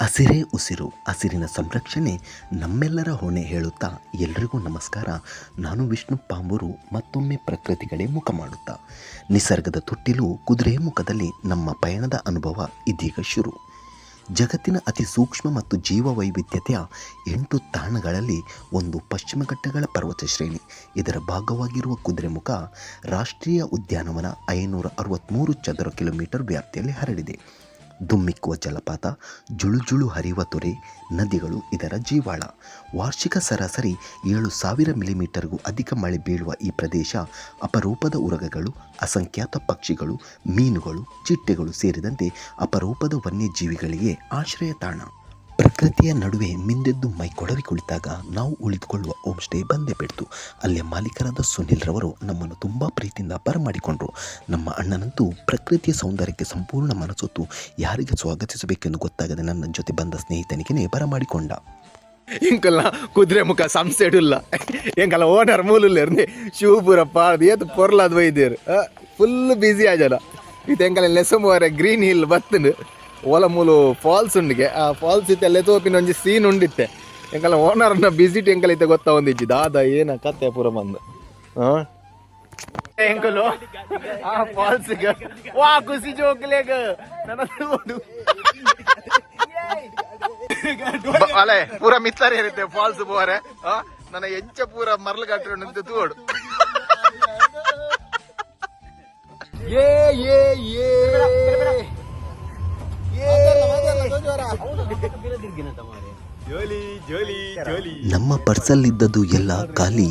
ಹಸಿರೇ ಉಸಿರು, ಹಸಿರಿನ ಸಂರಕ್ಷಣೆ ನಮ್ಮೆಲ್ಲರ ಹೊಣೆ ಹೇಳುತ್ತಾ ಎಲ್ರಿಗೂ ನಮಸ್ಕಾರ. ನಾನು ವಿಷ್ಣು ಪಾಂಬೂರು ಮತ್ತೊಮ್ಮೆ ಪ್ರಕೃತಿಗಳೇ ಮುಖ ಮಾಡುತ್ತಾ ನಿಸರ್ಗದ ತೊಟ್ಟಿಲು ಕುದುರೆ ಮುಖದಲ್ಲಿ ನಮ್ಮ ಪಯಣದ ಅನುಭವ ಇದೀಗ ಶುರು. ಜಗತ್ತಿನ ಅತಿ ಸೂಕ್ಷ್ಮ ಮತ್ತು ಜೀವ ವೈವಿಧ್ಯತೆಯ 8 ತಾಣಗಳಲ್ಲಿ ಒಂದು ಪಶ್ಚಿಮ ಘಟ್ಟಗಳ ಪರ್ವತ ಶ್ರೇಣಿ. ಇದರ ಭಾಗವಾಗಿರುವ ಕುದುರೆಮುಖ ರಾಷ್ಟ್ರೀಯ ಉದ್ಯಾನವನ 563 ಚದರ ಕಿಲೋಮೀಟರ್ ವ್ಯಾಪ್ತಿಯಲ್ಲಿ ಹರಡಿದೆ. ಧುಮ್ಮಿಕ್ಕುವ ಜಲಪಾತ, ಜುಳುಜುಳು ಹರಿಯುವ ತೊರೆ, ನದಿಗಳು ಇದರ ಜೀವಾಳ. ವಾರ್ಷಿಕ ಸರಾಸರಿ 7,000 ಮಿಲಿಮೀಟರ್ಗೂ ಅಧಿಕ ಮಳೆ ಬೀಳುವ ಈ ಪ್ರದೇಶ ಅಪರೂಪದ ಉರಗಗಳು, ಅಸಂಖ್ಯಾತ ಪಕ್ಷಿಗಳು, ಮೀನುಗಳು, ಚಿಟ್ಟೆಗಳು ಸೇರಿದಂತೆ ಅಪರೂಪದ ವನ್ಯಜೀವಿಗಳಿಗೆ ಆಶ್ರಯ ತಾಣ. ಪ್ರಕೃತಿಯ ನಡುವೆ ಮಿಂದೆದ್ದು ಮೈ ಕೊಡವಿ ಕುಳಿತಾಗ ನಾವು ಉಳಿದುಕೊಳ್ಳುವ ಹೋಮ್ ಸ್ಟೇ ಬಂದೇ ಬಿಡ್ತು. ಅಲ್ಲಿಯ ಮಾಲೀಕರಾದ ಸುನಿಲ್ ರವರು ನಮ್ಮನ್ನು ತುಂಬ ಪ್ರೀತಿಯಿಂದ ಬರಮಾಡಿಕೊಂಡ್ರು. ನಮ್ಮ ಅಣ್ಣನಂತೂ ಪ್ರಕೃತಿಯ ಸೌಂದರ್ಯಕ್ಕೆ ಸಂಪೂರ್ಣ ಮನಸೊತ್ತು ಯಾರಿಗೆ ಸ್ವಾಗತಿಸಬೇಕೆಂದು ಗೊತ್ತಾಗದೆ ನನ್ನ ಜೊತೆ ಬಂದ ಸ್ನೇಹಿತನಿಗೆ ಬರಮಾಡಿಕೊಂಡ. ಇಂಕಲ್ಲ ಕುದುರೆ ಮುಖ ಸಂಸೆಡುಲ್ಲ ಎಂಕಲ್ಲ ಓನರ್ ಮೂಲುಲ್ಲೇರ್ನೆ ಶಿವಪುರಪ್ಪ ಏತ್ ಪೊರ್ಲಾದ ವೈದ್ಯರು ಫುಲ್ ಬ್ಯುಸಿ ಆಜಲ್ಲ ಇದು ಎಂಕಲ್ಲ ಲೆಸಮುವರೆ ಗ್ರೀನ್ ಹಿಲ್ ಬತ್ತನು ಓಲ ಮೂಲು ಫಾಲ್ಸ್ ಉಂಡಿಗೆ ಆ ಫಾಲ್ಸ್ ಇತ್ತೆ ಅಲ್ಲೇ ತೋಪಿನ ಒಂಜಿ ಸೀನ್ ಉಂಡಿತ್ತೆ ಎಂಕಲ್ಲ ಓನರ್ನ ವಿಸಿಟ್ ಎಂಕಲ್ಲ ಇತ್ತೆ ಗೊತ್ತಾ ಒಂದಿಜ್ಜಿ ದಾದ ಏನ ಕತೆ ಪೂರ ಬಂದು ಎಂಕಲು ಆ ಫಾಲ್ಸ್ಗೆ ವಾ ಖುಷಿ ಜೋಕ್ಲೇಗ ನನ್ನ ಅಲೆ ಪೂರ ಮಿತ್ತರೆ ಇರುತ್ತೆ ಫಾಲ್ಸ್ ಬೋರೆ ನನ್ನ ಎಂಚ ಪೂರ ಮರ್ಲು ಕಟ್ಟರು ನಿಂತು ತೋಡು ನಮ್ಮ ಪರ್ಸಲ್ಲಿದ್ದದ್ದು ಎಲ್ಲ ಖಾಲಿ.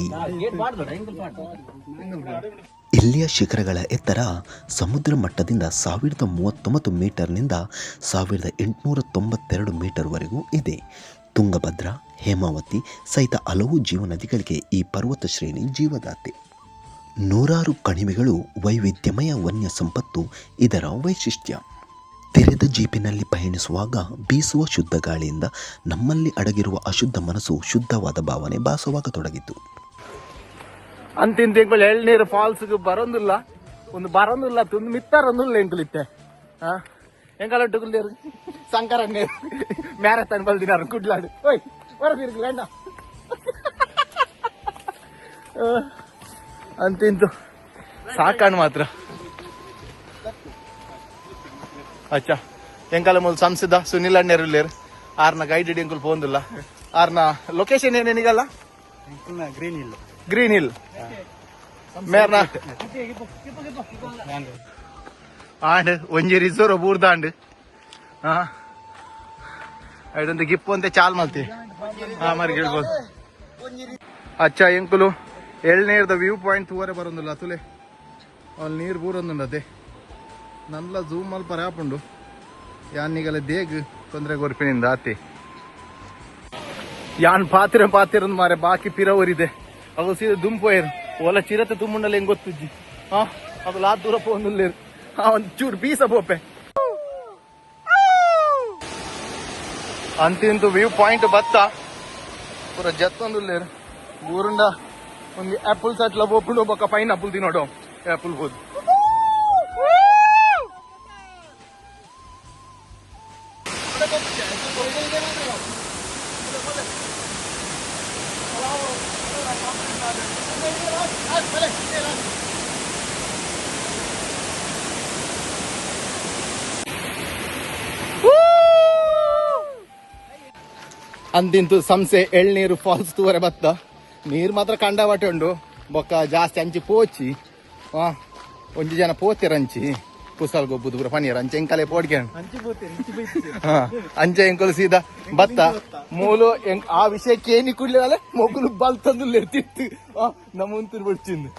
ಇಲ್ಲಿಯ ಶಿಖರಗಳ ಎತ್ತರ ಸಮುದ್ರ ಮಟ್ಟದಿಂದ 1039 ಮೀಟರ್ನಿಂದ 1892 ಮೀಟರ್ವರೆಗೂ ಇದೆ. ತುಂಗಭದ್ರಾ, ಹೇಮಾವತಿ ಸಹಿತ ಹಲವು ಜೀವನದಿಗಳಿಗೆ ಈ ಪರ್ವತ ಶ್ರೇಣಿ ಜೀವದಾತೆ. ನೂರಾರು ಕಣಿವೆಗಳು, ವೈವಿಧ್ಯಮಯ ವನ್ಯ ಸಂಪತ್ತು ಇದರ ವೈಶಿಷ್ಟ್ಯ. ತೆರೆದ ಜೀಪಿನಲ್ಲಿ ಪಯಣಿಸುವಾಗ ಬೀಸುವ ಶುದ್ಧ ಗಾಳಿಯಿಂದ ನಮ್ಮಲ್ಲಿ ಅಡಗಿರುವ ಅಶುದ್ಧ ಮನಸ್ಸು ಶುದ್ಧವಾದ ಭಾವನೆ ಭಾಸವಾಗತೊಡಗಿತು. ಅಂತಿಂತ ಎಳ್ನೀರು ಫಾಲ್ಸ್ಗೆ ಬರೋದಿಲ್ಲ ಒಂದು ಬರೋದಿಲ್ಲ ಒಂದು ಮಿತ್ತಾರೊಂದಿಲ್ಲ ಎಂಕುಲಿತ್ತೆ ಎಂಕಲ್ಲ ಟುಕುಲ್ದೇರು ಸಂಕರ ಮ್ಯಾರಥಾನ್ ಬಲ್ದಿನಾರು ಕುಡ್ಲಾಡು ಓಯ್ ಹೊರದಿರ್ಗಿಲ್ಲ ಅಣ್ಣ ಅಂತಿಂತು ಸಾಕಾಣ್ ಮಾತ್ರ ಅಚ್ಚಾ ಎಂಕಲ್ಲ ಮೊದಲು ಸಂಸದ ಸುನಿಲ್ ಅಣ್ಣೇರು ಆರ್ನ ಗೈಡ್ ಎಂಕುಲ್ ಪೋಂದಿಲ್ಲ ಆರ್ನ ಲೊಕೇಶನ್ ಏನೇನಿಗಲ್ಲ ಗ್ರೀನ್ ಹಿಲ್ ಮೇರ್ನ ಆಂಡ್ ಒಂಜಿ ರಿಸೋರ್ ಬೂರ್ದಾಂಡ್ ಐದೊಂದು ಗಿಪ್ಪು ಅಂತ ಚಾಲ್ ಮಲ್ತಿ ಮರಿ ಹೇಳ್ಬೋದು. ಅಚ್ಚ ಎಂಕುಲು ಎಳ್ನೀರ್ದ ವ್ಯೂ ಪಾಯಿಂಟ್ ತೂವರೆ ಬರೋದಿಲ್ಲ ತುಲೆ ಅಲ್ಲಿ ನೀರು ಬೂರೊಂದುಂಡು ಅದೇ ನಲ್ಲ ಝೂಮ್ ಮಲ್ಪ ಪರಾಪುಂಡು ಯಾನಿಗಲ್ಲ ದೇಗ್ ತೊಂದರೆ ಗೊರ್ಪಿನಿಂದ ಆತಿ ಯಾನ್ ಪಾತಿರ ಮಾರೆ ಬಾಕಿ ಪಿರವರಿದೆ ಅವು ಸೀದಾ ದುಂಪೋಯರು ಒಲ ಚಿರತೆ ತುಂಬುಂಡಲ್ಲ ಹೆಂಗ್ ಗೊತ್ತಿಜ್ಜಿ ಅದು ಲಾ ದೂರ ಪೋಂದುಲ್ಲೇರು ಒಂದ್ ಚೂರು ಬೀಸ ಬೋಪೆ ಅಂತಿಂತು ವ್ಯೂ ಪಾಯಿಂಟ್ ಬತ್ತ ಪೂರ ಜತ್ತೊಂದುಲ್ಲೇರು ಊರುಂಡ ಒಂದು ಆಪಲ್ಸ್ ಅಟ್ಲ ಬೋಪುಂಡು ಬೊಕ್ಕ ಪೈನ್ ಆಪಲ್ ತಿನ್ನೋಡು ಆಪಲ್ ಬೋದು ಅಂತಿಂತು ಸಂಸೆ ಎಳ್ನೀರು ಫಾಲ್ಸ್ ತೂವರೆ ಬತ್ತ ನೀರು ಮಾತ್ರ ಕಂಡಾವಟೆ ಉಂಡು ಬೊಕ್ಕ ಜಾಸ್ತಿ ಅಂಚಿ ಪೋಚಿ ಒಂಜಿ ಜನ ಪೋತಿರಂಚಿ ಕುಸಲ್ ಗೊಬ್ಬುದು ಪೂರ ಪನೀರ್ ಅಂಚೆ ಎಂಕಲೆ ಪೋಡ್ಕೆ ಅಂಚೆ ಎಂಕಲು ಸೀದಾ ಬತ್ತ ಮೂಲು ಆ ವಿಷಯಕ್ಕೆ ಏನಿ ಕುಡ್ಲಿಲ್ಲ ಮೊಗ್ಲು ಬಲ್ ತಂದು ತಿತ್ತು ನಮ್ಮಂತೂ ಬಿಡ್ಚಿಂದು